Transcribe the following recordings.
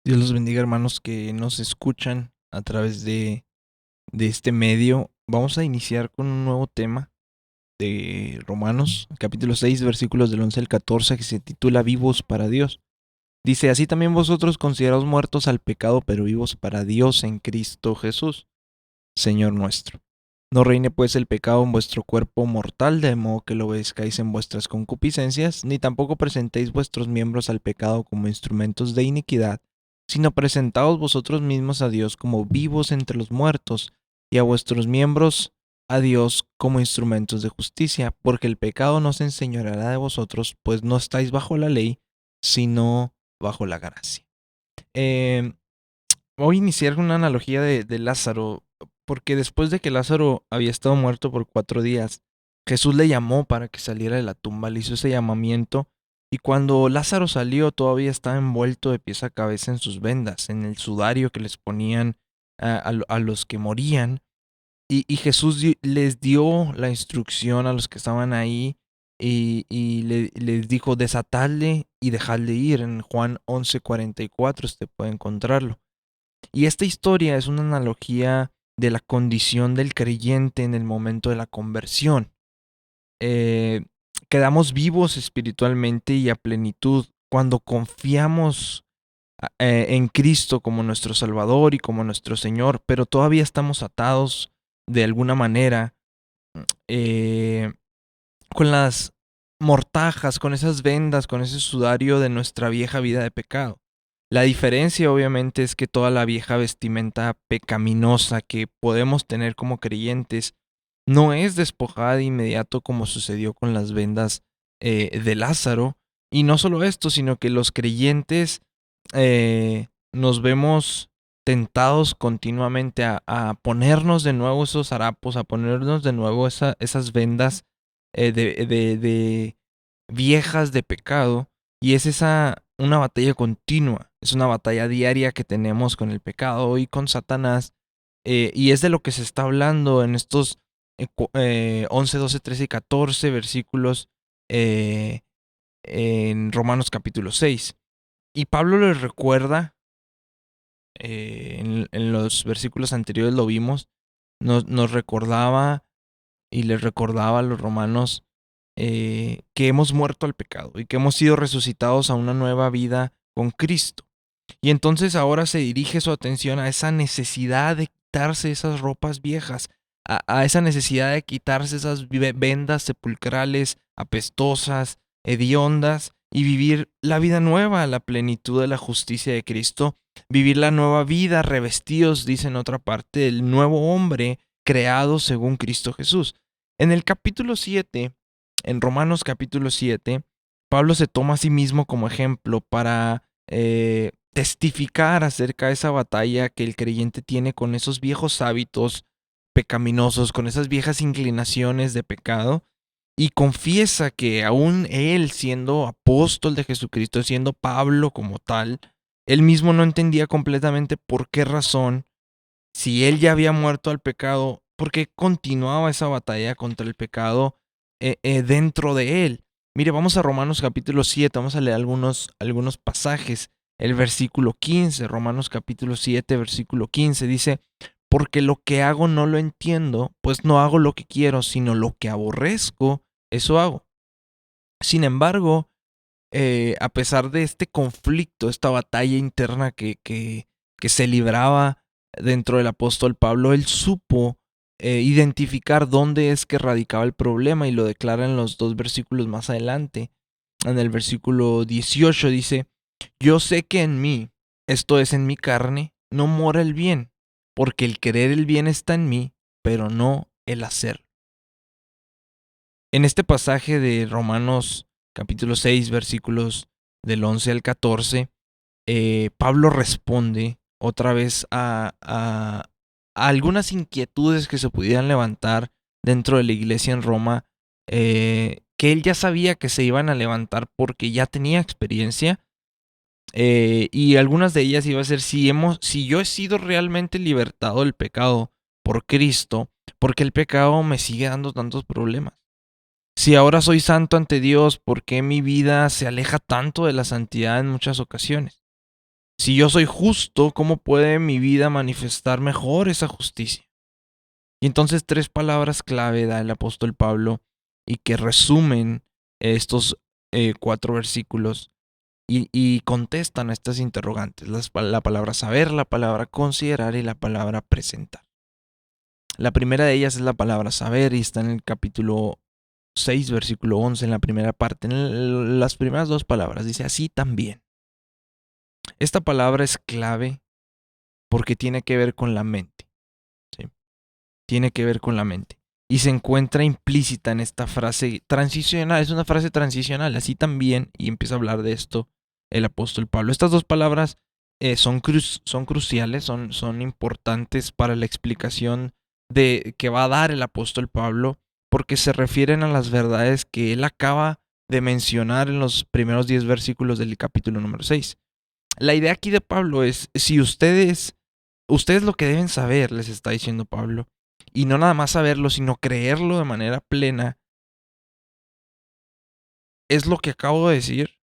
Dios los bendiga, hermanos que nos escuchan a través de este medio. Vamos a iniciar con un nuevo tema de Romanos, capítulo 6, versículos del 11 al 14, que se titula Vivos para Dios. Dice, así también vosotros considerados muertos al pecado, pero vivos para Dios en Cristo Jesús, Señor nuestro. No reine pues el pecado en vuestro cuerpo mortal, de modo que lo obedezcáis en vuestras concupiscencias, ni tampoco presentéis vuestros miembros al pecado como instrumentos de iniquidad, sino presentaos vosotros mismos a Dios como vivos entre los muertos, y a vuestros miembros a Dios como instrumentos de justicia, porque el pecado no se enseñoreará de vosotros, pues no estáis bajo la ley, sino bajo la gracia. Eh, Voy a iniciar con una analogía de Lázaro, porque después de que Lázaro había estado muerto por 4 días, Jesús le llamó para que saliera de la tumba, le hizo ese llamamiento, y cuando Lázaro salió todavía estaba envuelto de pies a cabeza en sus vendas, en el sudario que les ponían a los que morían, y Jesús les dio la instrucción a los que estaban ahí, y les dijo, desatadle y dejadle ir, en Juan 11:44, usted puede encontrarlo. Y esta historia es una analogía de la condición del creyente en el momento de la conversión. Eh, Quedamos vivos espiritualmente y a plenitud cuando confiamos en Cristo como nuestro Salvador y como nuestro Señor, pero todavía estamos atados de alguna manera eh, con las mortajas, con esas vendas, con ese sudario de nuestra vieja vida de pecado. La diferencia obviamente es que toda la vieja vestimenta pecaminosa que podemos tener como creyentes no es despojada de inmediato como sucedió con las vendas de Lázaro. Y no solo esto, sino que los creyentes nos vemos tentados continuamente a ponernos de nuevo esos harapos, a ponernos de nuevo esas vendas de viejas de pecado, y es una batalla continua, es una batalla diaria que tenemos con el pecado y con Satanás, y es de lo que se está hablando en estos 11, 12, 13 y 14 versículos eh, en Romanos capítulo 6. Y Pablo les recuerda, en los versículos anteriores lo vimos, nos recordaba y les recordaba a los romanos que hemos muerto al pecado y que hemos sido resucitados a una nueva vida con Cristo. Y entonces ahora se dirige su atención a esa necesidad de quitarse esas ropas viejas, a esa necesidad de quitarse esas vendas sepulcrales, apestosas, hediondas, y vivir la vida nueva, la plenitud de la justicia de Cristo, vivir la nueva vida revestidos, dice en otra parte, del nuevo hombre creado según Cristo Jesús. En el capítulo 7, en Romanos capítulo 7, Pablo se toma a sí mismo como ejemplo para testificar acerca de esa batalla que el creyente tiene con esos viejos hábitos pecaminosos, con esas viejas inclinaciones de pecado, y confiesa que aún él, siendo apóstol de Jesucristo, siendo Pablo como tal, él mismo no entendía completamente por qué razón, si él ya había muerto al pecado, por qué continuaba esa batalla contra el pecado dentro de él. Mire, vamos a Romanos capítulo 7, vamos a leer algunos pasajes. El versículo 15, Romanos capítulo 7, versículo 15, dice, porque lo que hago no lo entiendo, pues no hago lo que quiero, sino lo que aborrezco, eso hago. Sin embargo, a pesar de este conflicto, esta batalla interna que se libraba dentro del apóstol Pablo, él supo identificar dónde es que radicaba el problema, y lo declara en los dos versículos más adelante. En el versículo 18 dice, yo sé que en mí, esto es en mi carne, no mora el bien, porque el querer el bien está en mí, pero no el hacer. En este pasaje de Romanos capítulo 6, versículos del 11 al 14, Pablo responde otra vez a algunas inquietudes que se pudieran levantar dentro de la iglesia en Roma, que él ya sabía que se iban a levantar porque ya tenía experiencia, y algunas de ellas iba a ser, si yo he sido realmente libertado del pecado por Cristo, ¿por qué el pecado me sigue dando tantos problemas? Si ahora soy santo ante Dios, ¿por qué mi vida se aleja tanto de la santidad en muchas ocasiones? Si yo soy justo, ¿cómo puede mi vida manifestar mejor esa justicia? Y entonces 3 palabras clave da el apóstol Pablo y que resumen estos 4 versículos y contestan a estas interrogantes. La palabra saber, la palabra considerar y la palabra presentar. La primera de ellas es la palabra saber y está en el capítulo 6, versículo 11, en la primera parte. En las primeras 2 palabras dice así también. Esta palabra es clave porque tiene que ver con la mente. ¿Sí? Tiene que ver con la mente. Y se encuentra implícita en esta frase transicional. Es una frase transicional, así también, y empieza a hablar de esto el apóstol Pablo. Estas 2 palabras son cruciales, son importantes para la explicación que va a dar el apóstol Pablo, porque se refieren a las verdades que él acaba de mencionar en los primeros 10 versículos del capítulo número 6. La idea aquí de Pablo es, si ustedes lo que deben saber, les está diciendo Pablo, y no nada más saberlo, sino creerlo de manera plena, es lo que acabo de decir.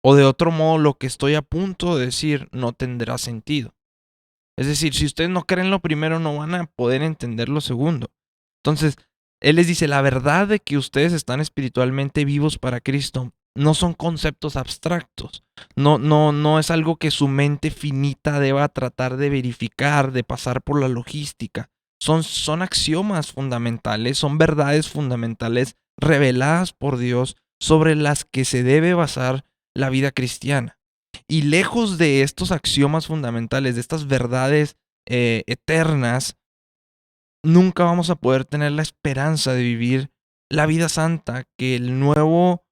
O de otro modo, lo que estoy a punto de decir no tendrá sentido. Es decir, si ustedes no creen lo primero, no van a poder entender lo segundo. Entonces, él les dice, la verdad de que ustedes están espiritualmente vivos para Cristo no son conceptos abstractos. No es algo que su mente finita deba tratar de verificar, de pasar por la logística. Son axiomas fundamentales, son verdades fundamentales reveladas por Dios sobre las que se debe basar la vida cristiana. Y lejos de estos axiomas fundamentales, de estas verdades eternas, nunca vamos a poder tener la esperanza de vivir la vida santa que el nuevo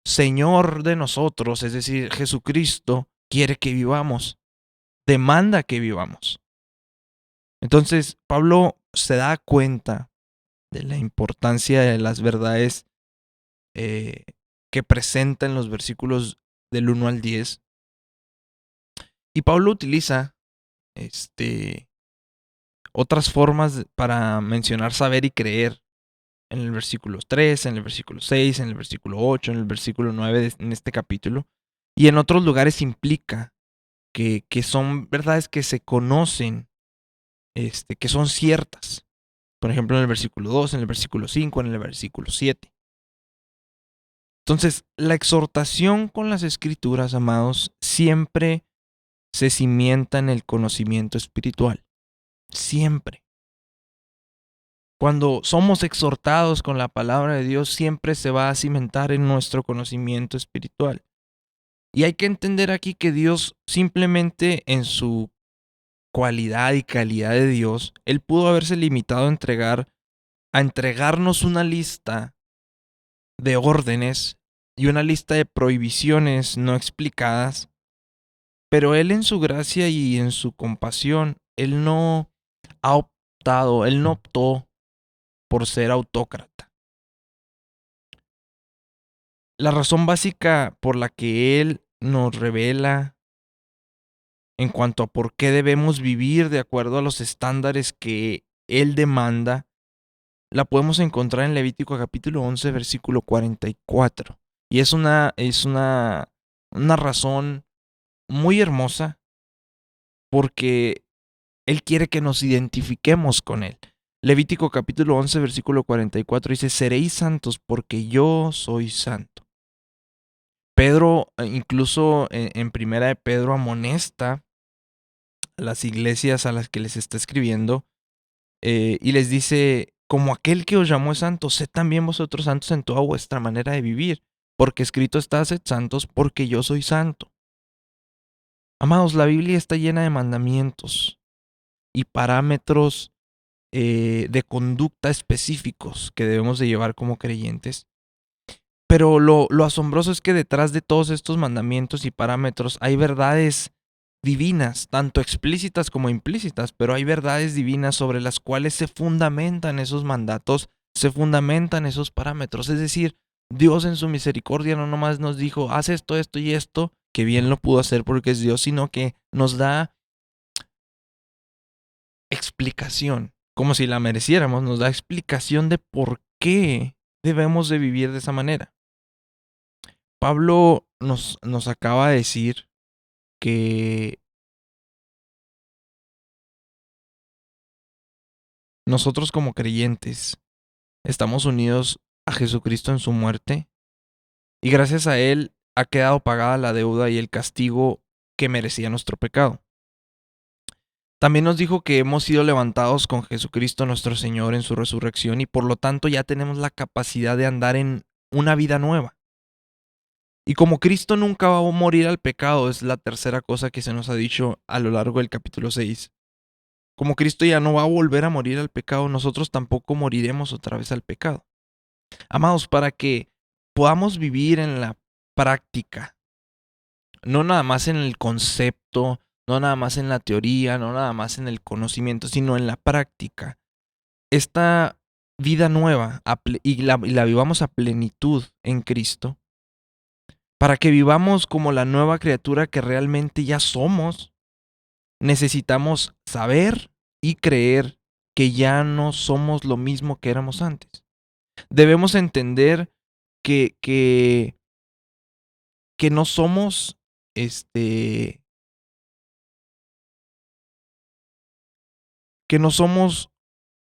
Señor de nosotros, es decir, Jesucristo, quiere que vivamos, demanda que vivamos. Entonces, Pablo se da cuenta de la importancia de las verdades que presenta en los versículos del 1 al 10. Y Pablo utiliza otras formas para mencionar saber y creer en el versículo 3, en el versículo 6, en el versículo 8, en el versículo 9 en este capítulo. Y en otros lugares implica que son verdades que se conocen, que son ciertas. Por ejemplo, en el versículo 2, en el versículo 5, en el versículo 7. Entonces, la exhortación con las escrituras, amados, siempre se cimienta en el conocimiento espiritual. Siempre. Cuando somos exhortados con la palabra de Dios, siempre se va a cimentar en nuestro conocimiento espiritual. Y hay que entender aquí que Dios simplemente en su cualidad y calidad de Dios, Él pudo haberse limitado a entregarnos una lista de órdenes y una lista de prohibiciones no explicadas, pero Él en su gracia y en su compasión, Él no Él no optó por ser autócrata. La razón básica por la que Él nos revela en cuanto a por qué debemos vivir de acuerdo a los estándares que Él demanda, la podemos encontrar en Levítico capítulo 11, versículo 44. Y es una razón muy hermosa porque Él quiere que nos identifiquemos con Él. Levítico capítulo 11, versículo 44 dice, seréis santos porque yo soy santo. Pedro, incluso en primera de Pedro, amonesta a las iglesias a las que les está escribiendo y les dice, como aquel que os llamó es santo, sed también vosotros santos en toda vuestra manera de vivir, porque escrito está, sed santos, porque yo soy santo. Amados, la Biblia está llena de mandamientos y parámetros de conducta específicos que debemos de llevar como creyentes. Pero lo asombroso es que detrás de todos estos mandamientos y parámetros hay verdades divinas, tanto explícitas como implícitas, pero hay verdades divinas sobre las cuales se fundamentan esos mandatos, se fundamentan esos parámetros. Es decir, Dios en su misericordia no nomás nos dijo, haz esto, esto y esto, que bien lo pudo hacer porque es Dios, sino que nos da explicación, como si la mereciéramos, nos da explicación de por qué debemos de vivir de esa manera. Pablo nos acaba de decir que nosotros como creyentes estamos unidos a Jesucristo en su muerte y gracias a Él ha quedado pagada la deuda y el castigo que merecía nuestro pecado. También nos dijo que hemos sido levantados con Jesucristo nuestro Señor en su resurrección y por lo tanto ya tenemos la capacidad de andar en una vida nueva. Y como Cristo nunca va a morir al pecado, es la tercera cosa que se nos ha dicho a lo largo del capítulo 6. Como Cristo ya no va a volver a morir al pecado, nosotros tampoco moriremos otra vez al pecado. Amados, para que podamos vivir en la práctica, no nada más en el concepto, no nada más en la teoría, no nada más en el conocimiento, sino en la práctica. Esta vida nueva y la vivamos a plenitud en Cristo, para que vivamos como la nueva criatura que realmente ya somos, necesitamos saber y creer que ya no somos lo mismo que éramos antes. Debemos entender que, que, que no somos que no somos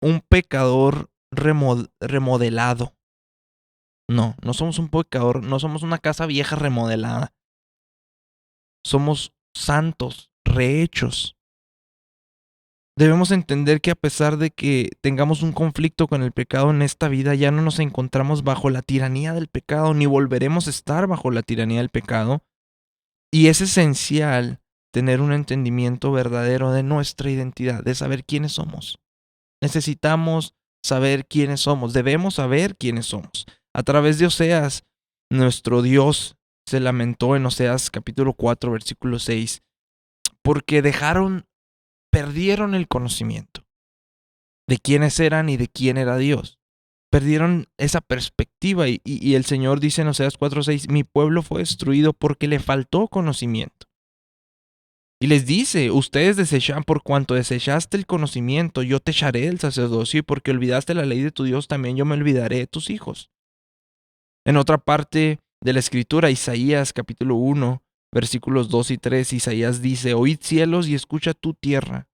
un pecador remodelado. No, no somos un pecador, no somos una casa vieja remodelada. Somos santos, rehechos. Debemos entender que a pesar de que tengamos un conflicto con el pecado en esta vida, ya no nos encontramos bajo la tiranía del pecado, ni volveremos a estar bajo la tiranía del pecado. Y es esencial tener un entendimiento verdadero de nuestra identidad, de saber quiénes somos. Necesitamos saber quiénes somos, debemos saber quiénes somos. A través de Oseas, nuestro Dios se lamentó en Oseas capítulo 4, versículo 6, porque perdieron el conocimiento de quiénes eran y de quién era Dios. Perdieron esa perspectiva y el Señor dice en Oseas 4:6, mi pueblo fue destruido porque le faltó conocimiento. Y les dice, ustedes desechan por cuanto desechaste el conocimiento, yo te echaré del sacerdocio y porque olvidaste la ley de tu Dios, también yo me olvidaré de tus hijos. En otra parte de la escritura, Isaías capítulo 1, versículos 2 y 3, Isaías dice, oíd cielos y escucha tu tierra,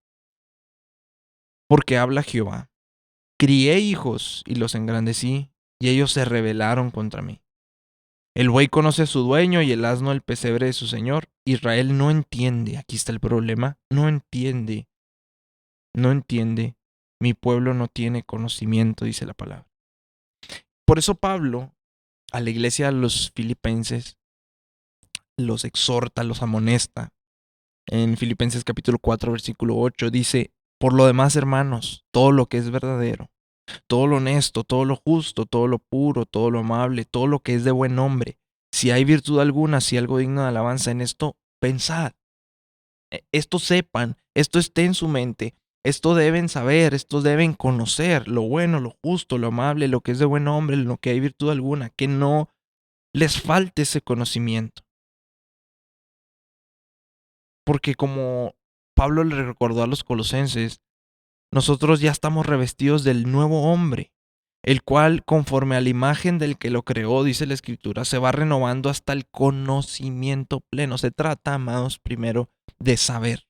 porque habla Jehová. Crié hijos y los engrandecí, y ellos se rebelaron contra mí. El buey conoce a su dueño y el asno el pesebre de su señor. Israel no entiende, aquí está el problema, no entiende. Mi pueblo no tiene conocimiento, dice la palabra. Por eso Pablo, a la iglesia de los filipenses, los exhorta, los amonesta. En Filipenses capítulo 4, versículo 8, dice, por lo demás, hermanos, todo lo que es verdadero, todo lo honesto, todo lo justo, todo lo puro, todo lo amable, todo lo que es de buen nombre, si hay virtud alguna, si algo digno de alabanza, en esto pensad. Esto sepan, esto esté en su mente, esto deben saber, esto deben conocer, lo bueno, lo justo, lo amable, lo que es de buen nombre, lo que hay virtud alguna, que no les falte ese conocimiento. Porque como Pablo le recordó a los colosenses, nosotros ya estamos revestidos del nuevo hombre, el cual, conforme a la imagen del que lo creó, dice la Escritura, se va renovando hasta el conocimiento pleno. Se trata, amados, primero de saber.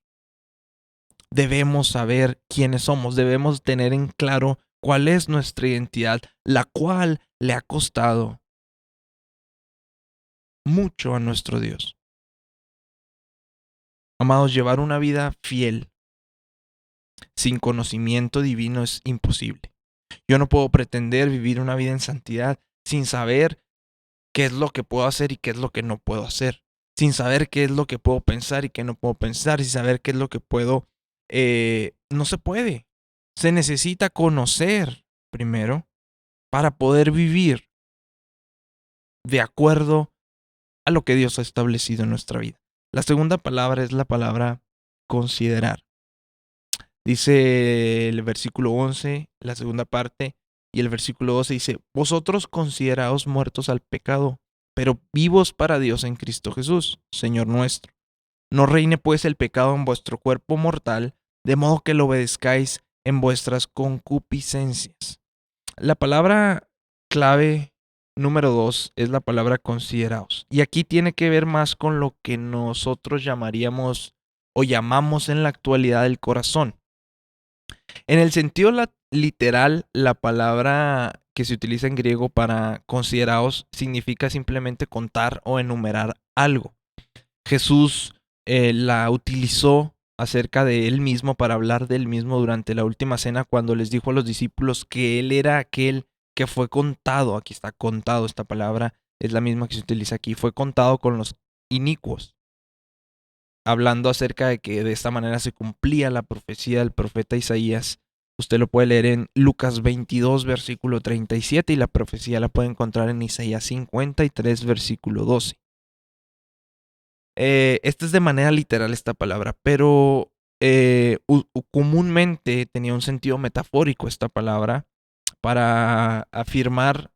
Debemos saber quiénes somos, debemos tener en claro cuál es nuestra identidad, la cual le ha costado mucho a nuestro Dios. Amados, llevar una vida fiel sin conocimiento divino es imposible. Yo no puedo pretender vivir una vida en santidad sin saber qué es lo que puedo hacer y qué es lo que no puedo hacer. Sin saber qué es lo que puedo pensar y qué no puedo pensar. Sin saber qué es lo que puedo... no se puede. Se necesita conocer primero para poder vivir de acuerdo a lo que Dios ha establecido en nuestra vida. La segunda palabra es la palabra considerar. Dice el versículo 11, la segunda parte, y el versículo 12 dice, vosotros consideraos muertos al pecado, pero vivos para Dios en Cristo Jesús, Señor nuestro. No reine pues el pecado en vuestro cuerpo mortal, de modo que lo obedezcáis en vuestras concupiscencias. La palabra clave número 2 es la palabra consideraos. Y aquí tiene que ver más con lo que nosotros llamaríamos o llamamos en la actualidad el corazón. En el sentido literal, la palabra que se utiliza en griego para consideraos significa simplemente contar o enumerar algo. Jesús la utilizó acerca de él mismo para hablar de él mismo durante la última cena cuando les dijo a los discípulos que él era aquel que fue contado. Aquí está contado, esta palabra es la misma que se utiliza aquí, fue contado con los inicuos, hablando acerca de que de esta manera se cumplía la profecía del profeta Isaías. Usted lo puede leer en Lucas 22, versículo 37, y la profecía la puede encontrar en Isaías 53, versículo 12. Esta es de manera literal esta palabra, pero comúnmente tenía un sentido metafórico esta palabra para afirmar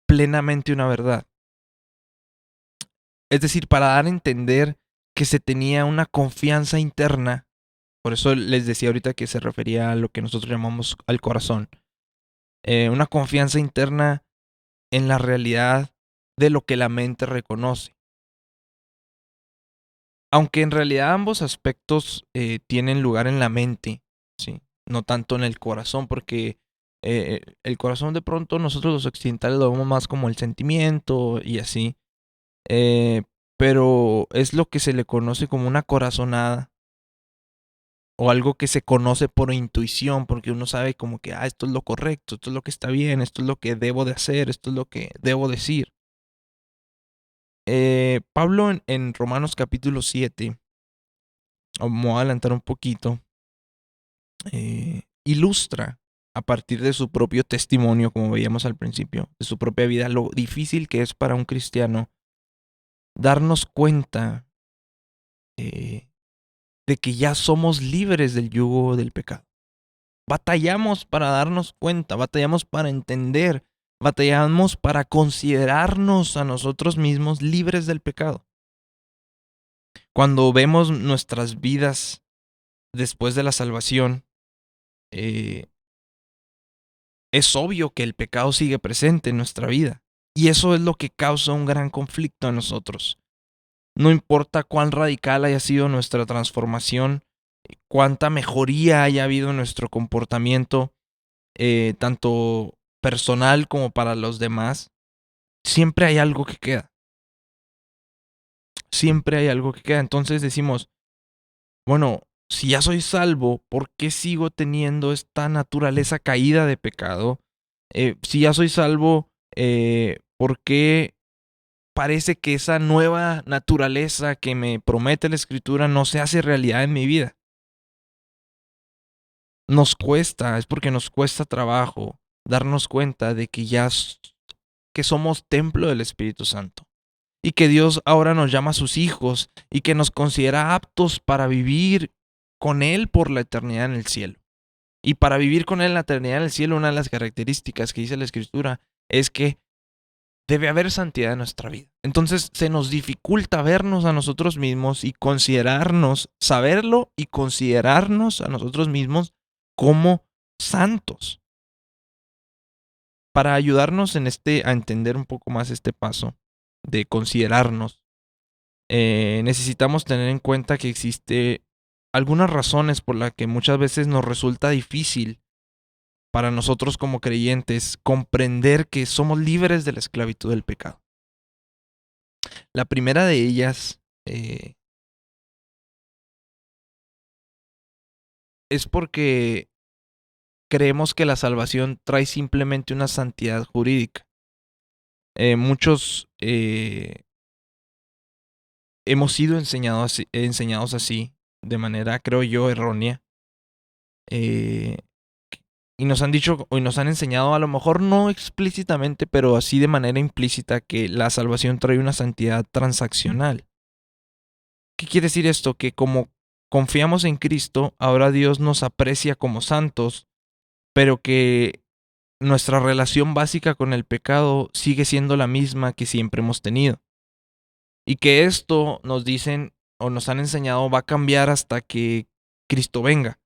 plenamente una verdad. Es decir, para dar a entender que se tenía una confianza interna. Por eso les decía ahorita que se refería a lo que nosotros llamamos al corazón. Una confianza interna en la realidad de lo que la mente reconoce. Aunque en realidad ambos aspectos tienen lugar en la mente, ¿sí? No tanto en el corazón, porque el corazón de pronto nosotros los occidentales lo vemos más como el sentimiento y así. Pero es lo que se le conoce como una corazonada o algo que se conoce por intuición, porque uno sabe como que, esto es lo correcto, esto es lo que está bien, esto es lo que debo de hacer, esto es lo que debo decir. Pablo en Romanos capítulo 7, me voy a adelantar un poquito, ilustra a partir de su propio testimonio, como veíamos al principio, de su propia vida, lo difícil que es para un cristiano darnos cuenta de que ya somos libres del yugo del pecado. Batallamos para darnos cuenta, batallamos para entender, batallamos para considerarnos a nosotros mismos libres del pecado. Cuando vemos nuestras vidas después de la salvación, es obvio que el pecado sigue presente en nuestra vida. Y eso es lo que causa un gran conflicto en nosotros. No importa cuán radical haya sido nuestra transformación, cuánta mejoría haya habido en nuestro comportamiento, tanto personal como para los demás, siempre hay algo que queda. Siempre hay algo que queda. Entonces decimos, bueno, si ya soy salvo, ¿por qué sigo teniendo esta naturaleza caída de pecado? Si ya soy salvo, ¿por qué parece que esa nueva naturaleza que me promete la Escritura no se hace realidad en mi vida? Nos cuesta, es porque nos cuesta trabajo darnos cuenta de que que somos templo del Espíritu Santo y que Dios ahora nos llama a sus hijos y que nos considera aptos para vivir con Él por la eternidad en el cielo. Y para vivir con Él en la eternidad en el cielo, una de las características que dice la Escritura es que debe haber santidad en nuestra vida. Entonces se nos dificulta vernos a nosotros mismos y considerarnos, saberlo y considerarnos a nosotros mismos como santos. Para ayudarnos a entender un poco más este paso de considerarnos, necesitamos tener en cuenta que existe algunas razones por las que muchas veces nos resulta difícil para nosotros como creyentes comprender que somos libres de la esclavitud del pecado. La primera de ellas es porque creemos que la salvación trae simplemente una santidad jurídica. Muchos hemos sido enseñados así, de manera, creo yo, errónea. Y nos han dicho, y nos han enseñado, a lo mejor no explícitamente, pero así de manera implícita, que la salvación trae una santidad transaccional. ¿Qué quiere decir esto? Que como confiamos en Cristo, ahora Dios nos aprecia como santos, pero que nuestra relación básica con el pecado sigue siendo la misma que siempre hemos tenido. Y que esto nos dicen o nos han enseñado va a cambiar hasta que Cristo venga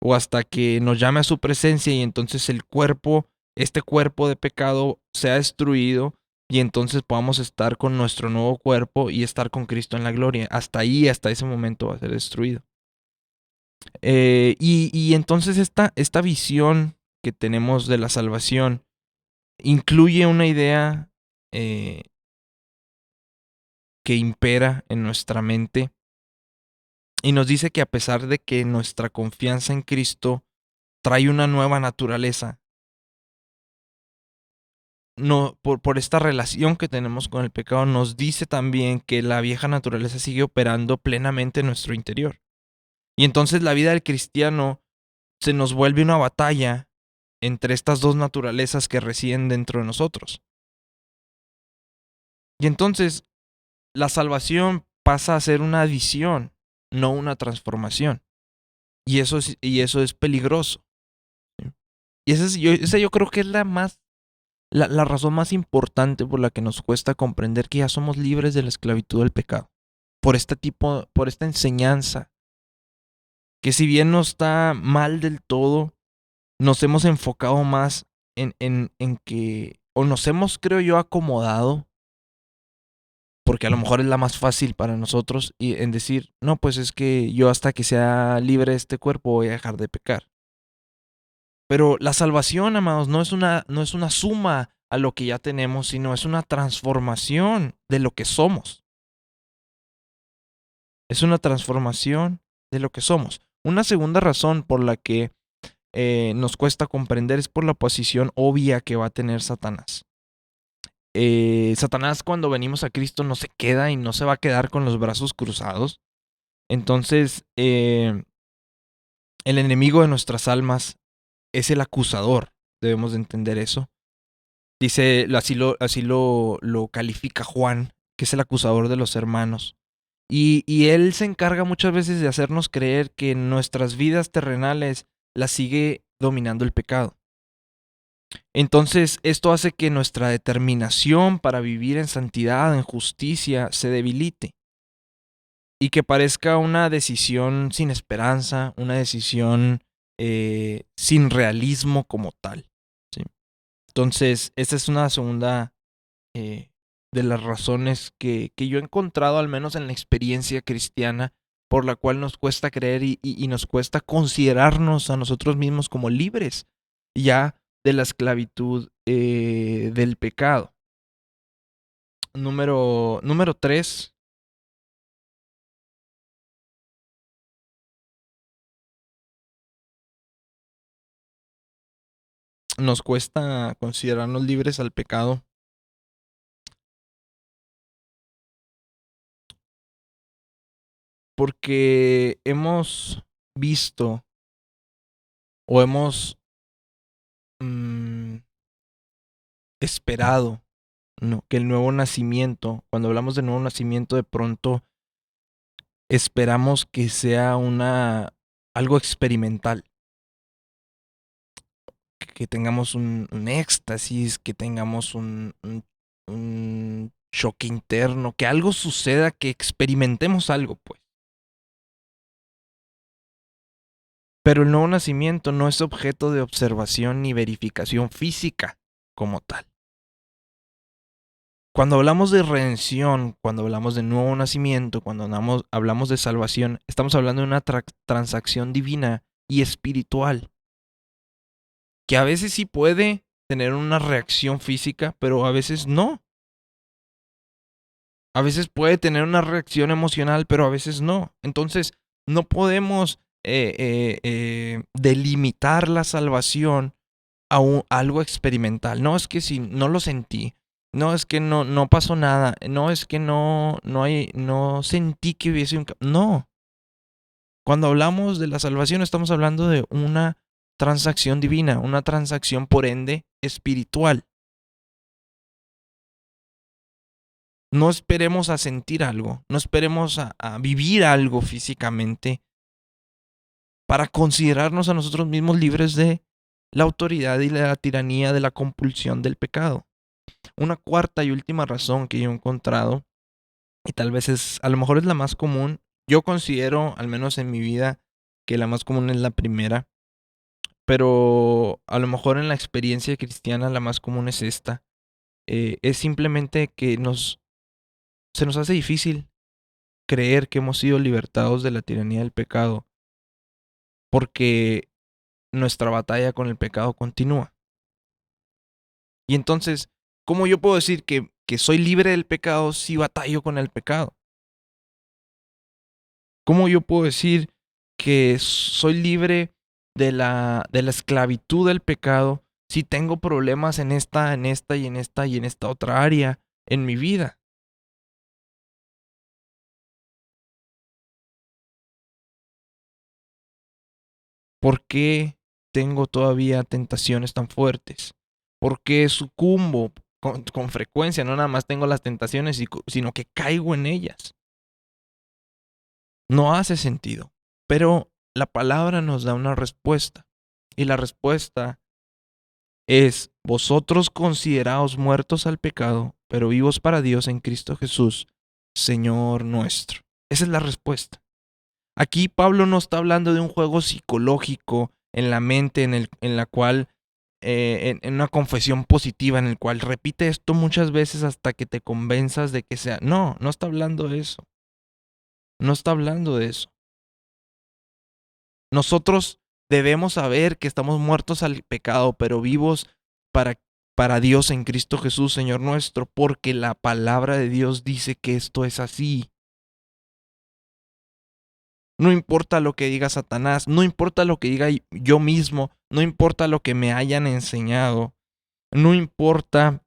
o hasta que nos llame a su presencia y entonces el cuerpo este cuerpo de pecado sea destruido y entonces podamos estar con nuestro nuevo cuerpo y estar con Cristo en la gloria. Hasta ahí, hasta ese momento va a ser destruido. Y entonces esta visión que tenemos de la salvación incluye una idea que impera en nuestra mente y nos dice que a pesar de que nuestra confianza en Cristo trae una nueva naturaleza, no, por esta relación que tenemos con el pecado, nos dice también que la vieja naturaleza sigue operando plenamente en nuestro interior. Y entonces la vida del cristiano se nos vuelve una batalla entre estas dos naturalezas que residen dentro de nosotros. Y entonces la salvación pasa a ser una adición, no una transformación. Y eso es peligroso. Y esa yo creo que es la razón más importante por la que nos cuesta comprender que ya somos libres de la esclavitud del pecado. Por esta enseñanza, que si bien no está mal del todo, nos hemos enfocado más en que, o nos hemos, creo yo, acomodado, porque a lo mejor es la más fácil para nosotros, y en decir, no, pues es que yo hasta que sea libre de este cuerpo voy a dejar de pecar. Pero la salvación, amados, no es una suma a lo que ya tenemos, sino es una transformación de lo que somos. Es una transformación de lo que somos. Una segunda razón por la que nos cuesta comprender es por la posición obvia que va a tener Satanás. Satanás, cuando venimos a Cristo, no se queda y no se va a quedar con los brazos cruzados. Entonces, el enemigo de nuestras almas es el acusador. Debemos de entender eso. Dice, así lo califica Juan, que es el acusador de los hermanos. Y él se encarga muchas veces de hacernos creer que en nuestras vidas terrenales las sigue dominando el pecado. Entonces, esto hace que nuestra determinación para vivir en santidad, en justicia, se debilite y que parezca una decisión sin esperanza, una decisión sin realismo como tal. ¿Sí? Entonces, esta es una segunda de las razones que yo he encontrado, al menos en la experiencia cristiana, por la cual nos cuesta creer y nos cuesta considerarnos a nosotros mismos como libres ya de la esclavitud del pecado. Número 3. Nos cuesta considerarnos libres al pecado porque hemos visto o hemos esperado, ¿no?, que el nuevo nacimiento, cuando hablamos de nuevo nacimiento, de pronto esperamos que sea algo experimental, que tengamos un éxtasis, que tengamos un choque interno, que algo suceda, que experimentemos algo, pues. Pero el nuevo nacimiento no es objeto de observación ni verificación física como tal. Cuando hablamos de redención, cuando hablamos de nuevo nacimiento, cuando hablamos de salvación, estamos hablando de una transacción divina y espiritual, que a veces sí puede tener una reacción física, pero a veces no. A veces puede tener una reacción emocional, pero a veces no. Entonces, no podemos delimitar la salvación a algo experimental. No es que si no lo sentí, no es que no pasó nada, no es que no sentí que hubiese un... No. Cuando hablamos de la salvación estamos hablando de una transacción divina, una transacción por ende espiritual. No esperemos a sentir algo, no esperemos a vivir algo físicamente para considerarnos a nosotros mismos libres de la autoridad y la tiranía de la compulsión del pecado. Una cuarta y última razón que yo he encontrado, y tal vez a lo mejor es la más común, yo considero, al menos en mi vida, que la más común es la primera, pero a lo mejor en la experiencia cristiana la más común es esta. Es simplemente que se nos hace difícil creer que hemos sido libertados de la tiranía del pecado, porque nuestra batalla con el pecado continúa. Y entonces, ¿cómo yo puedo decir que soy libre del pecado si batallo con el pecado? ¿Cómo yo puedo decir que soy libre de la esclavitud del pecado si tengo problemas en esta y en esta y en esta otra área en mi vida? ¿Por qué tengo todavía tentaciones tan fuertes? ¿Por qué sucumbo con frecuencia? No nada más tengo las tentaciones, sino que caigo en ellas. No hace sentido. Pero la palabra nos da una respuesta. Y la respuesta es: vosotros consideraos muertos al pecado, pero vivos para Dios en Cristo Jesús, Señor nuestro. Esa es la respuesta. Aquí Pablo no está hablando de un juego psicológico en la mente en la cual, en una confesión positiva en el cual repite esto muchas veces hasta que te convenzas de que sea. No, no está hablando de eso. No está hablando de eso. Nosotros debemos saber que estamos muertos al pecado, pero vivos para, para Dios en Cristo Jesús, Señor nuestro, porque la palabra de Dios dice que esto es así. No importa lo que diga Satanás, no importa lo que diga yo mismo, no importa lo que me hayan enseñado, no importa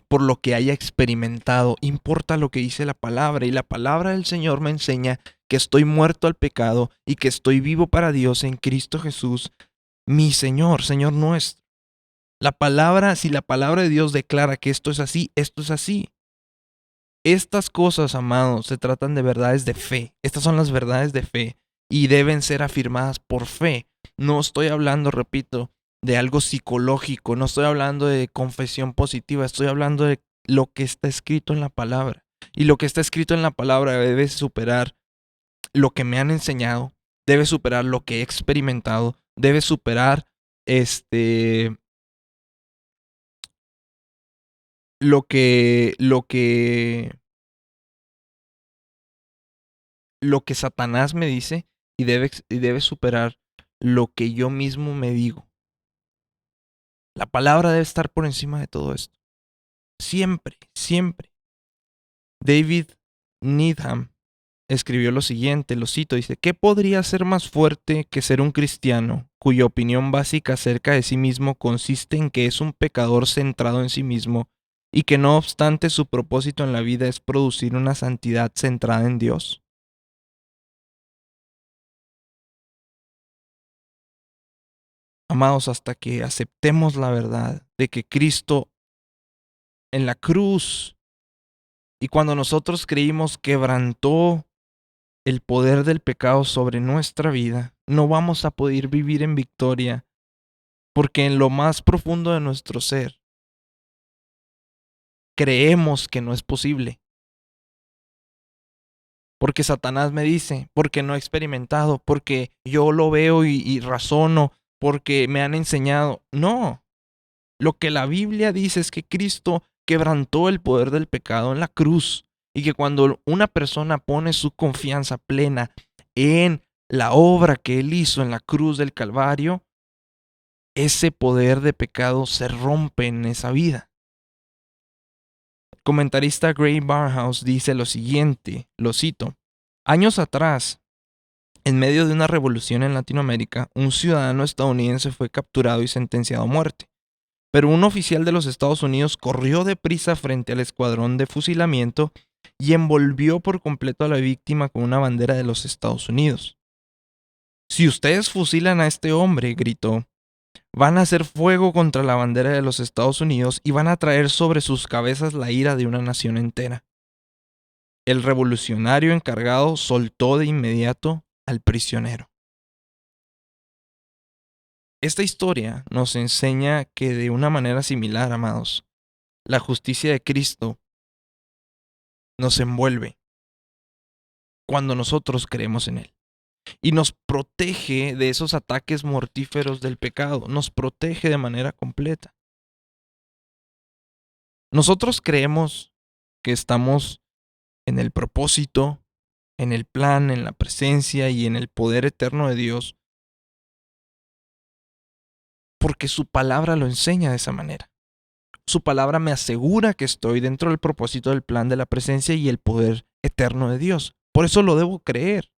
por lo que haya experimentado, importa lo que dice la palabra. Y la palabra del Señor me enseña que estoy muerto al pecado y que estoy vivo para Dios en Cristo Jesús, mi Señor, Señor nuestro. La palabra, si la palabra de Dios declara que esto es así, esto es así. Estas cosas, amados, se tratan de verdades de fe. Estas son las verdades de fe y deben ser afirmadas por fe. No estoy hablando, repito, de algo psicológico, no estoy hablando de confesión positiva, estoy hablando de lo que está escrito en la palabra. Y lo que está escrito en la palabra debe superar lo que me han enseñado, debe superar lo que he experimentado, debe superar este lo que lo que lo que Satanás me dice, y debe superar lo que yo mismo me digo. La palabra debe estar por encima de todo esto. Siempre, siempre. David Needham escribió lo siguiente, lo cito, dice: ¿qué podría ser más fuerte que ser un cristiano cuya opinión básica acerca de sí mismo consiste en que es un pecador centrado en sí mismo y que no obstante su propósito en la vida es producir una santidad centrada en Dios? Amados, hasta que aceptemos la verdad de que Cristo en la cruz, y cuando nosotros creímos, quebrantó el poder del pecado sobre nuestra vida, no vamos a poder vivir en victoria, porque en lo más profundo de nuestro ser creemos que no es posible. Porque Satanás me dice, porque no he experimentado, porque yo lo veo y razono, porque me han enseñado. No, lo que la Biblia dice es que Cristo quebrantó el poder del pecado en la cruz y que cuando una persona pone su confianza plena en la obra que Él hizo en la cruz del Calvario, ese poder de pecado se rompe en esa vida. El comentarista Gray Barnhouse dice lo siguiente, lo cito: años atrás, en medio de una revolución en Latinoamérica, un ciudadano estadounidense fue capturado y sentenciado a muerte. Pero un oficial de los Estados Unidos corrió deprisa frente al escuadrón de fusilamiento y envolvió por completo a la víctima con una bandera de los Estados Unidos. Si ustedes fusilan a este hombre, gritó, van a hacer fuego contra la bandera de los Estados Unidos y van a traer sobre sus cabezas la ira de una nación entera. El revolucionario encargado soltó de inmediato al prisionero. Esta historia nos enseña que de una manera similar, amados, la justicia de Cristo nos envuelve cuando nosotros creemos en Él. y nos protege de esos ataques mortíferos del pecado, nos protege de manera completa. Nosotros creemos que estamos en el propósito, en el plan, en la presencia y en el poder eterno de Dios, porque su palabra lo enseña de esa manera. Su palabra me asegura que estoy dentro del propósito del plan de la presencia y el poder eterno de Dios. Por eso lo debo creer.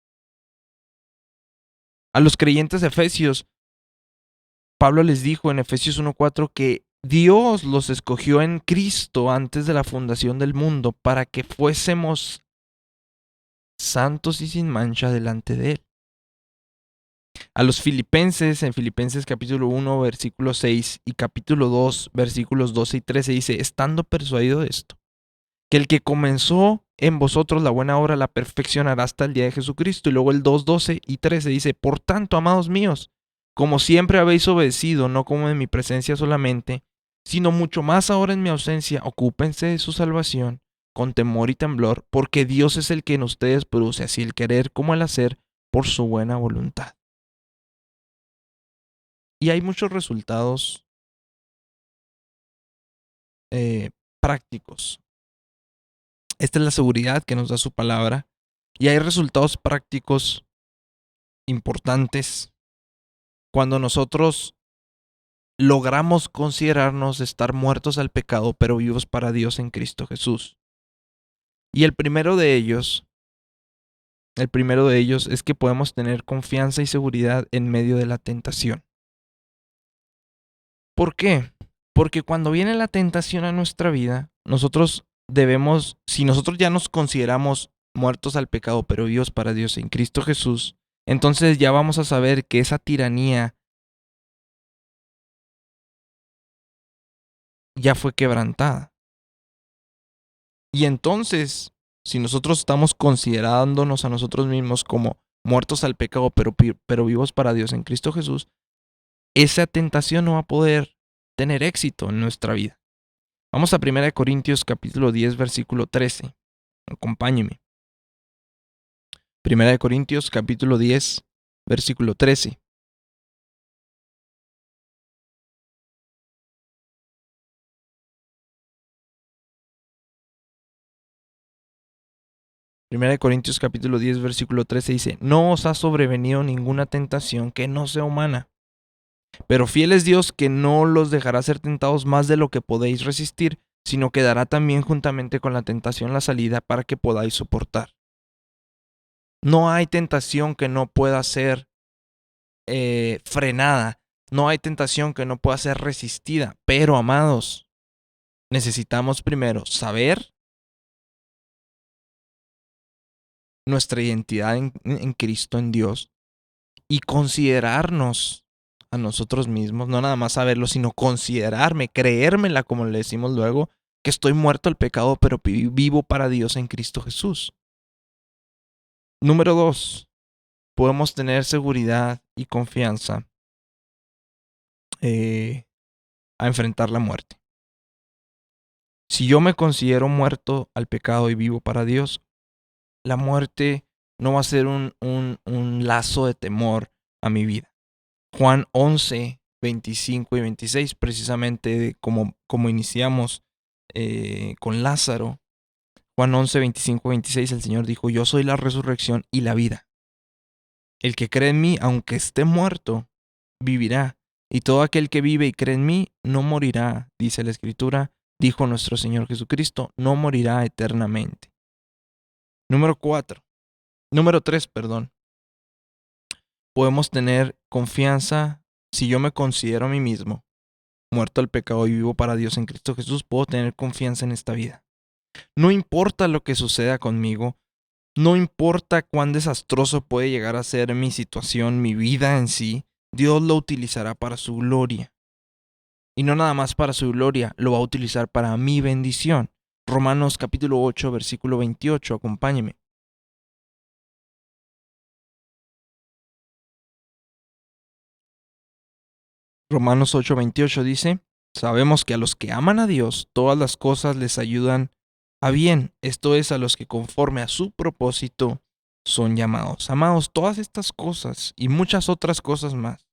A los creyentes de Efesios, Pablo les dijo en Efesios 1:4 que Dios los escogió en Cristo antes de la fundación del mundo para que fuésemos santos y sin mancha delante de Él. A los filipenses, en Filipenses capítulo 1, versículo 6 y capítulo 2, versículos 12 y 13 dice, estando persuadido de esto, que el que comenzó en vosotros la buena obra la perfeccionará hasta el día de Jesucristo. Y luego el 2, 12 y 13 dice, por tanto, amados míos, como siempre habéis obedecido, no como en mi presencia solamente, sino mucho más ahora en mi ausencia, ocúpense de su salvación con temor y temblor, porque Dios es el que en ustedes produce así el querer como el hacer por su buena voluntad. Y hay muchos resultados prácticos. Esta es la seguridad que nos da su palabra. Y hay resultados prácticos importantes cuando nosotros logramos considerarnos estar muertos al pecado, pero vivos para Dios en Cristo Jesús. Y el primero de ellos es que podemos tener confianza y seguridad en medio de la tentación. ¿Por qué? Porque cuando viene la tentación a nuestra vida, nosotros debemos, si nosotros ya nos consideramos muertos al pecado, pero vivos para Dios en Cristo Jesús, entonces ya vamos a saber que esa tiranía ya fue quebrantada. Y entonces, si nosotros estamos considerándonos a nosotros mismos como muertos al pecado, pero vivos para Dios en Cristo Jesús, esa tentación no va a poder tener éxito en nuestra vida. Vamos a 1 Corintios capítulo 10, versículo 13. Acompáñeme. 1 Corintios capítulo 10, versículo 13. Primera de Corintios capítulo 10, versículo 13 dice, no os ha sobrevenido ninguna tentación que no sea humana, pero fiel es Dios que no los dejará ser tentados más de lo que podéis resistir, sino que dará también juntamente con la tentación la salida para que podáis soportar. No hay tentación que no pueda ser frenada, no hay tentación que no pueda ser resistida, pero amados, necesitamos primero saber nuestra identidad en Cristo, en Dios, y considerarnos a nosotros mismos, no nada más saberlo, sino considerarme, creérmela, como le decimos luego, que estoy muerto al pecado, pero vivo para Dios en Cristo Jesús. Número 2, podemos tener seguridad y confianza a enfrentar la muerte. Si yo me considero muerto al pecado y vivo para Dios, la muerte no va a ser un lazo de temor a mi vida. Juan 11, 25 y 26, precisamente como iniciamos con Lázaro. Juan 11, 25 y 26, el Señor dijo, yo soy la resurrección y la vida. El que cree en mí, aunque esté muerto, vivirá. Y todo aquel que vive y cree en mí, no morirá, dice la Escritura, dijo nuestro Señor Jesucristo, no morirá eternamente. Número 3, podemos tener confianza si yo me considero a mí mismo muerto al pecado y vivo para Dios en Cristo Jesús, puedo tener confianza en esta vida. No importa lo que suceda conmigo, no importa cuán desastroso puede llegar a ser mi situación, mi vida en sí, Dios lo utilizará para su gloria. Y no nada más para su gloria, lo va a utilizar para mi bendición. Romanos capítulo 8, versículo 28, acompáñeme. Romanos 8, 28 dice, sabemos que a los que aman a Dios, todas las cosas les ayudan a bien, esto es, a los que conforme a su propósito son llamados. Amados, todas estas cosas y muchas otras cosas más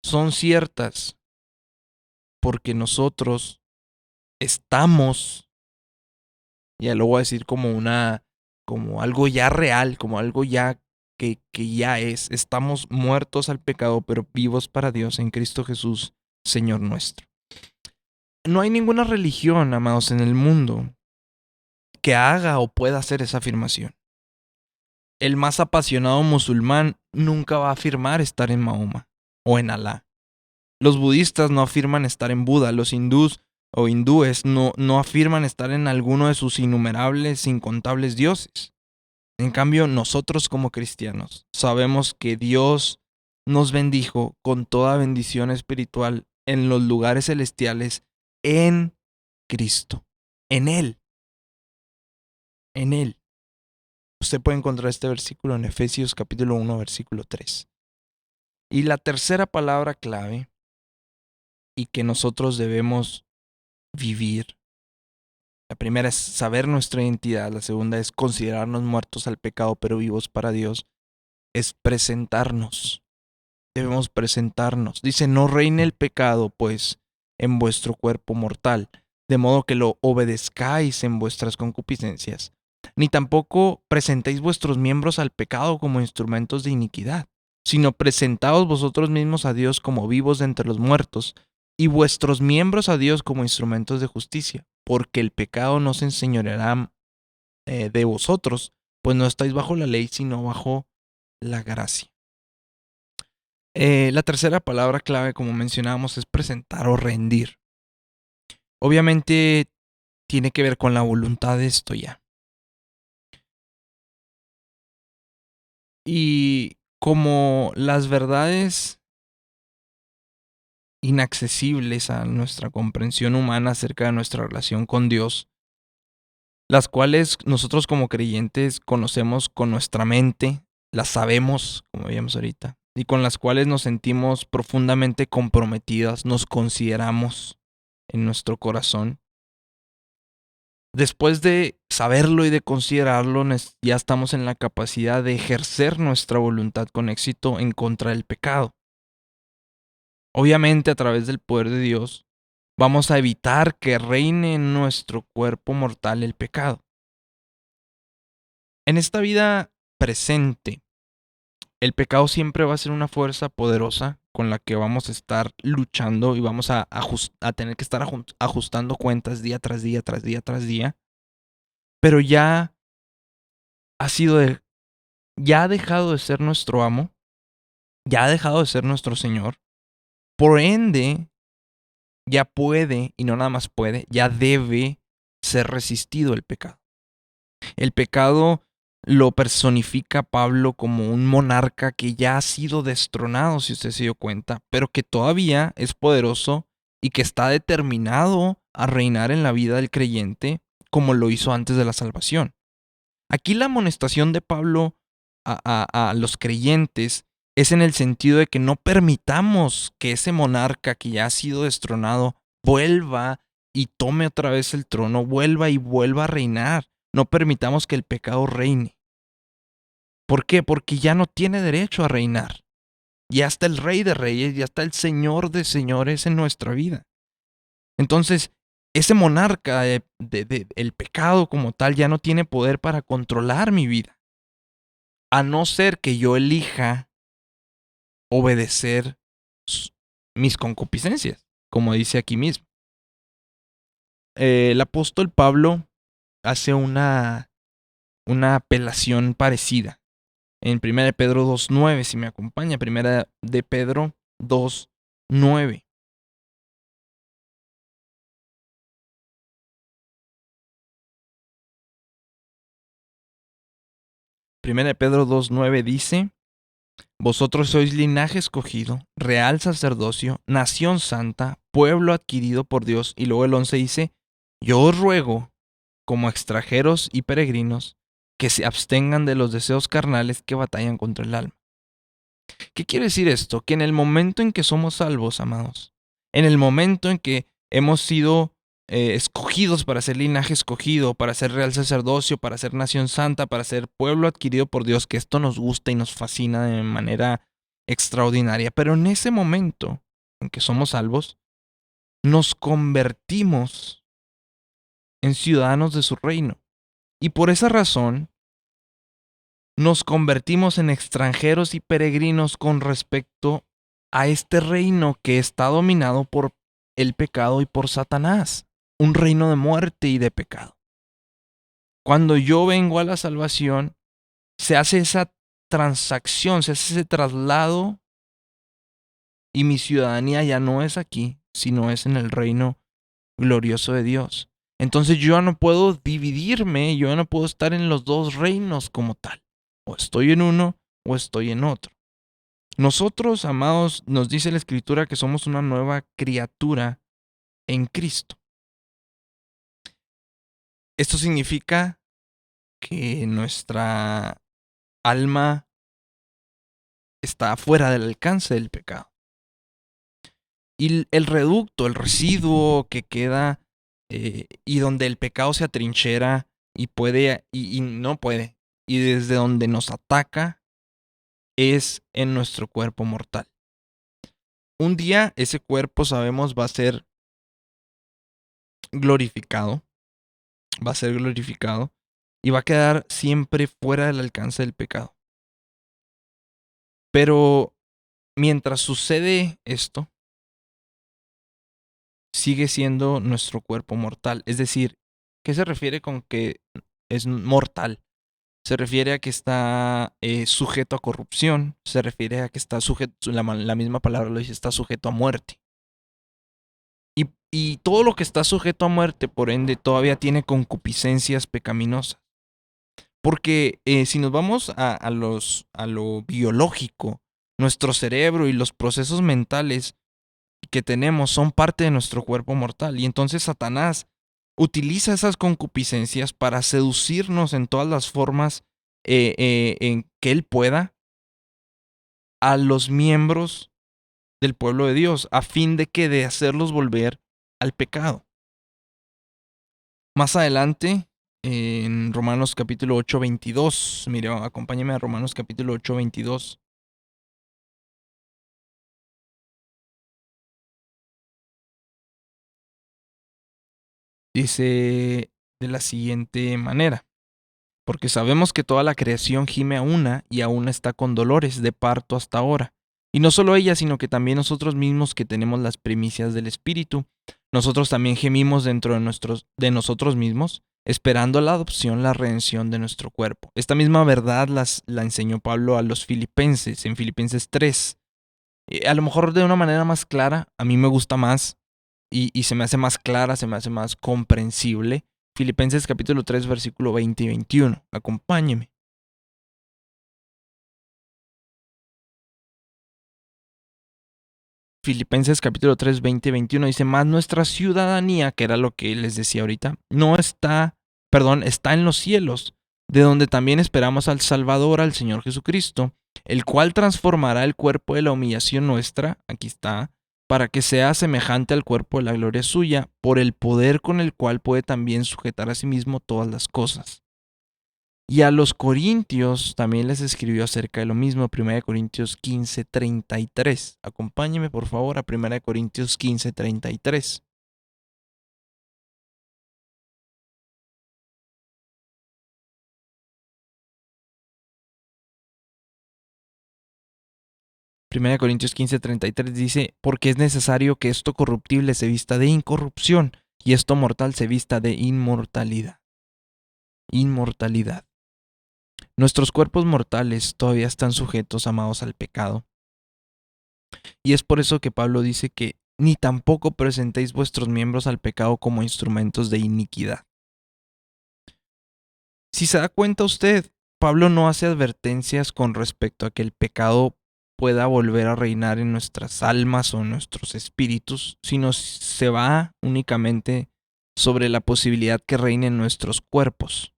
son ciertas porque nosotros estamos, ya lo voy a decir como algo ya real, como algo ya que ya estamos muertos al pecado, pero vivos para Dios en Cristo Jesús, Señor nuestro. No hay ninguna religión, amados, en el mundo que haga o pueda hacer esa afirmación. El más apasionado musulmán nunca va a afirmar estar en Mahoma o en Alá. Los budistas no afirman estar en Buda, los hindús o hindúes no afirman estar en alguno de sus innumerables, incontables dioses. En cambio, nosotros como cristianos sabemos que Dios nos bendijo con toda bendición espiritual en los lugares celestiales en Cristo, en Él, en Él. Usted puede encontrar este versículo en Efesios capítulo 1, versículo 3. Y la tercera palabra clave y que nosotros debemos vivir. La primera es saber nuestra identidad, la segunda es considerarnos muertos al pecado pero vivos para Dios, es presentarnos. Debemos presentarnos. Dice, no reine el pecado, pues, en vuestro cuerpo mortal, de modo que lo obedezcáis en vuestras concupiscencias, ni tampoco presentéis vuestros miembros al pecado como instrumentos de iniquidad, sino presentaos vosotros mismos a Dios como vivos de entre los muertos, y vuestros miembros a Dios como instrumentos de justicia, porque el pecado no se enseñoreará de vosotros, pues no estáis bajo la ley, sino bajo la gracia. La tercera palabra clave, como mencionábamos, es presentar o rendir. Obviamente tiene que ver con la voluntad de esto ya. Y como las verdades inaccesibles a nuestra comprensión humana acerca de nuestra relación con Dios, las cuales nosotros como creyentes conocemos con nuestra mente, las sabemos, como veíamos ahorita, y con las cuales nos sentimos profundamente comprometidas, nos consideramos en nuestro corazón. Después de saberlo y de considerarlo, ya estamos en la capacidad de ejercer nuestra voluntad con éxito en contra del pecado. Obviamente, a través del poder de Dios, vamos a evitar que reine en nuestro cuerpo mortal el pecado. En esta vida presente, el pecado siempre va a ser una fuerza poderosa con la que vamos a estar luchando y vamos a tener que estar ajustando cuentas día tras día, tras día, tras día. Pero ya ya ha dejado de ser nuestro amo, ya ha dejado de ser nuestro Señor. Por ende, ya puede, y no nada más puede, ya debe ser resistido el pecado. El pecado lo personifica Pablo como un monarca que ya ha sido destronado, si usted se dio cuenta, pero que todavía es poderoso y que está determinado a reinar en la vida del creyente como lo hizo antes de la salvación. Aquí la amonestación de Pablo a los creyentes es en el sentido de que no permitamos que ese monarca que ya ha sido destronado vuelva y tome otra vez el trono, vuelva y vuelva a reinar. No permitamos que el pecado reine. ¿Por qué? Porque ya no tiene derecho a reinar. Ya está el Rey de Reyes, ya está el Señor de Señores en nuestra vida. Entonces, ese monarca el pecado como tal ya no tiene poder para controlar mi vida. A no ser que yo elija obedecer mis concupiscencias, como dice aquí mismo. El apóstol Pablo hace una apelación parecida en 1 de Pedro 2.9, si me acompaña, 1 de Pedro 2.9. Primera de Pedro 2.9 dice, vosotros sois linaje escogido, real sacerdocio, nación santa, pueblo adquirido por Dios. Y luego el 11 dice, yo os ruego, como extranjeros y peregrinos, que se abstengan de los deseos carnales que batallan contra el alma. ¿Qué quiere decir esto? Que en el momento en que somos salvos, amados, en el momento en que hemos sido escogidos para ser linaje escogido, para ser real sacerdocio, para ser nación santa, para ser pueblo adquirido por Dios, que esto nos gusta y nos fascina de manera extraordinaria. Pero en ese momento en que somos salvos, nos convertimos en ciudadanos de su reino. Y por esa razón, nos convertimos en extranjeros y peregrinos con respecto a este reino que está dominado por el pecado y por Satanás, un reino de muerte y de pecado. Cuando yo vengo a la salvación, se hace esa transacción, se hace ese traslado y mi ciudadanía ya no es aquí, sino es en el reino glorioso de Dios. Entonces yo ya no puedo dividirme, yo ya no puedo estar en los dos reinos como tal. O estoy en uno o estoy en otro. Nosotros, amados, nos dice la Escritura que somos una nueva criatura en Cristo. Esto significa que nuestra alma está fuera del alcance del pecado. Y el reducto, el residuo que queda y donde el pecado se atrinchera y puede y no puede, y desde donde nos ataca es en nuestro cuerpo mortal. Un día ese cuerpo, sabemos, va a ser glorificado, y va a quedar siempre fuera del alcance del pecado. Pero mientras sucede esto, sigue siendo nuestro cuerpo mortal. Es decir, ¿qué se refiere con que es mortal? Se refiere a que está sujeto a corrupción, se refiere a que está sujeto, la misma palabra lo dice, está sujeto a muerte. Y todo lo que está sujeto a muerte, por ende, todavía tiene concupiscencias pecaminosas. Porque si nos vamos a lo biológico, nuestro cerebro y los procesos mentales que tenemos son parte de nuestro cuerpo mortal. Y entonces Satanás utiliza esas concupiscencias para seducirnos en todas las formas en que él pueda a los miembros del pueblo de Dios, a fin de hacerlos volver al pecado. Más adelante, en Romanos capítulo 8, 22, mire, acompáñame a Romanos capítulo 8, 22. Dice de la siguiente manera: porque sabemos que toda la creación gime a una y aún está con dolores de parto hasta ahora. Y no solo ella, sino que también nosotros mismos que tenemos las primicias del Espíritu, nosotros también gemimos dentro de nosotros mismos, esperando la adopción, la redención de nuestro cuerpo. Esta misma verdad la enseñó Pablo a los filipenses, en Filipenses 3. A lo mejor de una manera más clara, a mí me gusta más y se me hace más clara, se me hace más comprensible. Filipenses capítulo 3, versículo 20 y 21. Acompáñeme. Filipenses capítulo 3, 20 y 21 dice: más nuestra ciudadanía, que era lo que les decía ahorita, está en los cielos, de donde también esperamos al Salvador, al Señor Jesucristo, el cual transformará el cuerpo de la humillación nuestra, aquí está, para que sea semejante al cuerpo de la gloria suya, por el poder con el cual puede también sujetar a sí mismo todas las cosas. Y a los corintios también les escribió acerca de lo mismo, 1 Corintios 15, 33. Acompáñeme por favor a 1 Corintios 15, 33. Primera Corintios 15, 33 dice: porque es necesario que esto corruptible se vista de incorrupción y esto mortal se vista de inmortalidad. Inmortalidad. Nuestros cuerpos mortales todavía están sujetos, amados, al pecado. Y es por eso que Pablo dice que ni tampoco presentéis vuestros miembros al pecado como instrumentos de iniquidad. Si se da cuenta usted, Pablo no hace advertencias con respecto a que el pecado pueda volver a reinar en nuestras almas o en nuestros espíritus, sino se va únicamente sobre la posibilidad que reine en nuestros cuerpos.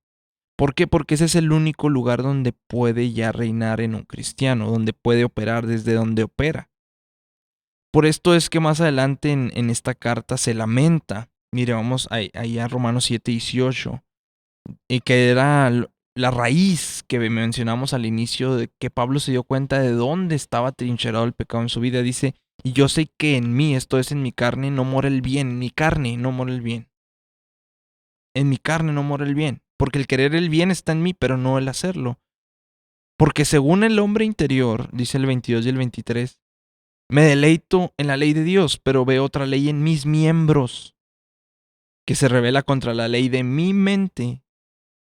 ¿Por qué? Porque ese es el único lugar donde puede ya reinar en un cristiano, donde puede operar desde donde opera. Por esto es que más adelante en esta carta se lamenta Mire, vamos ahí a Romanos 7:18, y que era la raíz que mencionamos al inicio, de que Pablo se dio cuenta de dónde estaba trincherado el pecado en su vida. Dice, y yo sé que en mí, esto es en mi carne, no mora el bien, en mi carne no mora el bien. En mi carne no mora el bien, porque el querer el bien está en mí, pero no el hacerlo. Porque según el hombre interior, dice el 22 y el 23, me deleito en la ley de Dios, pero veo otra ley en mis miembros, que se revela contra la ley de mi mente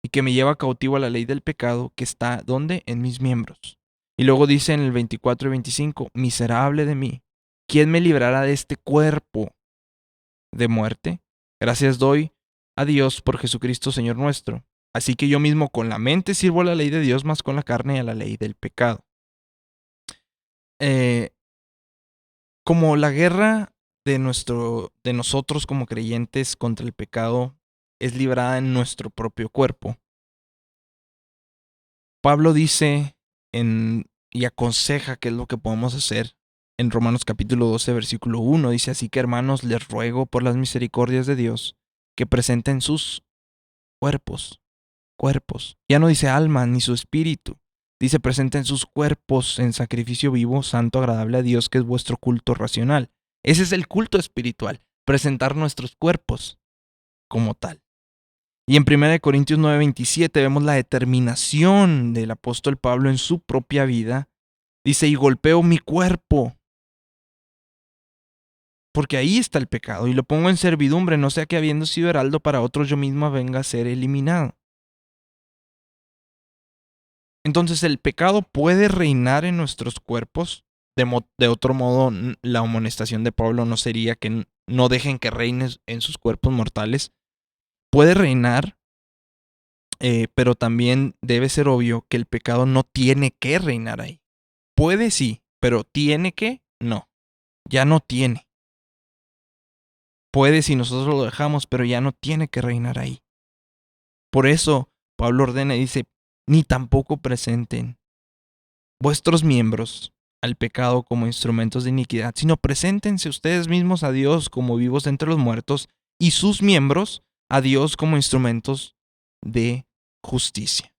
y que me lleva cautivo a la ley del pecado que está, ¿dónde? En mis miembros. Y luego dice en el 24 y 25, miserable de mí, ¿quién me librará de este cuerpo de muerte? Gracias doy a Dios por Jesucristo Señor nuestro. Así que yo mismo con la mente sirvo a la ley de Dios, más con la carne a la ley del pecado. Eh, como la guerra de nosotros como creyentes contra el pecado es librada en nuestro propio cuerpo, Pablo dice y aconseja qué es lo que podemos hacer en Romanos capítulo 12, versículo 1. Dice, así que hermanos, les ruego por las misericordias de Dios que presenten sus cuerpos. Ya no dice alma ni su espíritu. Dice, presenten sus cuerpos en sacrificio vivo, santo, agradable a Dios, que es vuestro culto racional. Ese es el culto espiritual, presentar nuestros cuerpos como tal. Y en 1 Corintios 9:27 vemos la determinación del apóstol Pablo en su propia vida. Dice, y golpeo mi cuerpo, porque ahí está el pecado, y lo pongo en servidumbre, no sea que habiendo sido heraldo para otros yo misma venga a ser eliminado. Entonces el pecado puede reinar en nuestros cuerpos. De otro modo, la amonestación de Pablo no sería que no dejen que reine en sus cuerpos mortales. Puede reinar, pero también debe ser obvio que el pecado no tiene que reinar ahí. Puede sí, pero tiene que no. Ya no tiene. Puede si nosotros lo dejamos, pero ya no tiene que reinar ahí. Por eso Pablo ordena y dice, ni tampoco presenten vuestros miembros al pecado como instrumentos de iniquidad, sino preséntense ustedes mismos a Dios como vivos entre los muertos y sus miembros a Dios como instrumentos de justicia.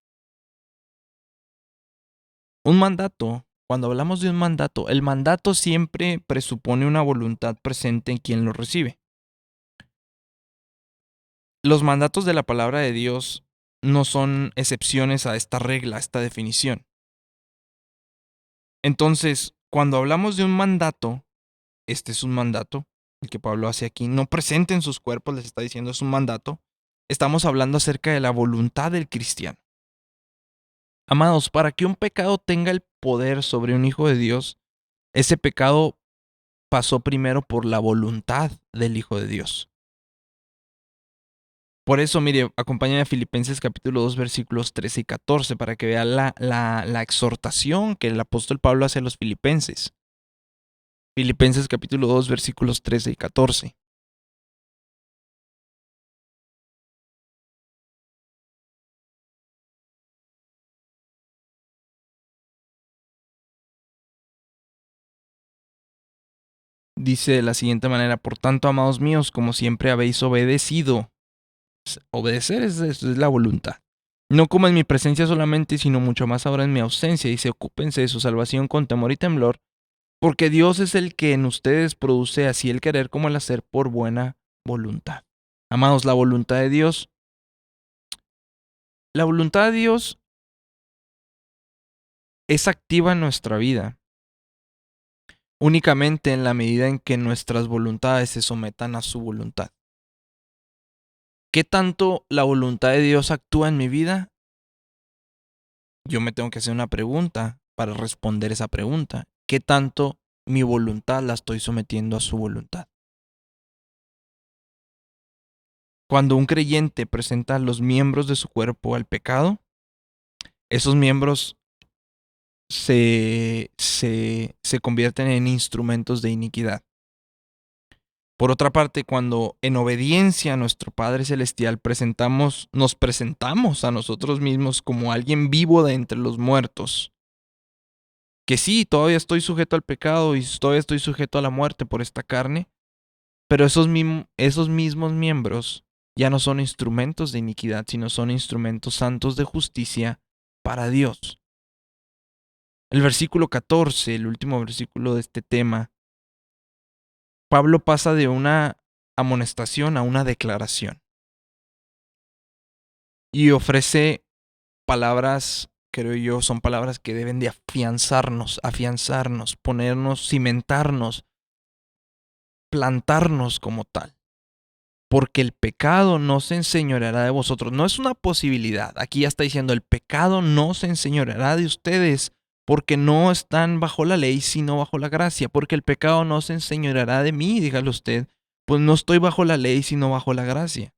Un mandato, cuando hablamos de un mandato, el mandato siempre presupone una voluntad presente en quien lo recibe. Los mandatos de la palabra de Dios no son excepciones a esta regla, a esta definición. Entonces, cuando hablamos de un mandato, este es un mandato, el que Pablo hace aquí, no presenten sus cuerpos, les está diciendo, es un mandato. Estamos hablando acerca de la voluntad del cristiano. Amados, para que un pecado tenga el poder sobre un hijo de Dios, ese pecado pasó primero por la voluntad del Hijo de Dios. Por eso, mire, acompáñame a Filipenses capítulo 2, versículos 13 y 14, para que vea la exhortación que el apóstol Pablo hace a los filipenses. Filipenses capítulo 2, versículos 13 y 14. Dice de la siguiente manera, por tanto, amados míos, como siempre habéis obedecido. Obedecer es la voluntad. No como en mi presencia solamente, sino mucho más ahora en mi ausencia. Dice, ocúpense de su salvación con temor y temblor, porque Dios es el que en ustedes produce así el querer como el hacer por buena voluntad. Amados, la voluntad de Dios es activa en nuestra vida únicamente en la medida en que nuestras voluntades se sometan a su voluntad. ¿Qué tanto la voluntad de Dios actúa en mi vida? Yo me tengo que hacer una pregunta para responder esa pregunta. ¿Qué tanto mi voluntad la estoy sometiendo a su voluntad? Cuando un creyente presenta a los miembros de su cuerpo al pecado, esos miembros se convierten en instrumentos de iniquidad. Por otra parte, cuando en obediencia a nuestro Padre Celestial nos presentamos a nosotros mismos como alguien vivo de entre los muertos, que sí, todavía estoy sujeto al pecado y todavía estoy sujeto a la muerte por esta carne, Pero esos mismos miembros ya no son instrumentos de iniquidad, sino son instrumentos santos de justicia para Dios. El versículo 14, el último versículo de este tema, Pablo pasa de una amonestación a una declaración y ofrece palabras, creo yo, son palabras que deben de afianzarnos, ponernos, cimentarnos, plantarnos como tal. Porque el pecado no se enseñoreará de vosotros. No es una posibilidad. Aquí ya está diciendo, el pecado no se enseñoreará de ustedes, porque no están bajo la ley, sino bajo la gracia. Porque el pecado no se enseñoreará de mí, dígale usted, pues no estoy bajo la ley, sino bajo la gracia.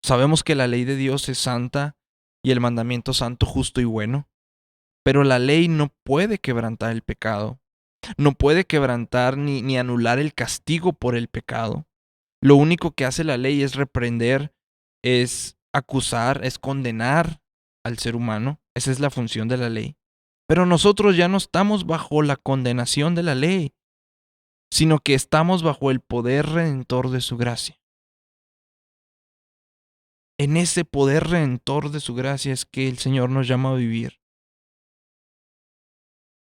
Sabemos que la ley de Dios es santa y el mandamiento santo, justo y bueno, pero la ley no puede quebrantar el pecado, no puede quebrantar ni anular el castigo por el pecado. Lo único que hace la ley es reprender, es acusar, es condenar al ser humano. Esa es la función de la ley. Pero nosotros ya no estamos bajo la condenación de la ley, sino que estamos bajo el poder redentor de su gracia. En ese poder redentor de su gracia es que el Señor nos llama a vivir.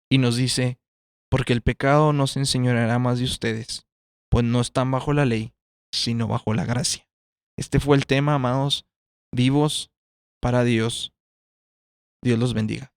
Y nos dice, porque el pecado no se enseñoreará más de ustedes, pues no están bajo la ley, sino bajo la gracia. Este fue el tema, amados, vivos para Dios. Dios los bendiga.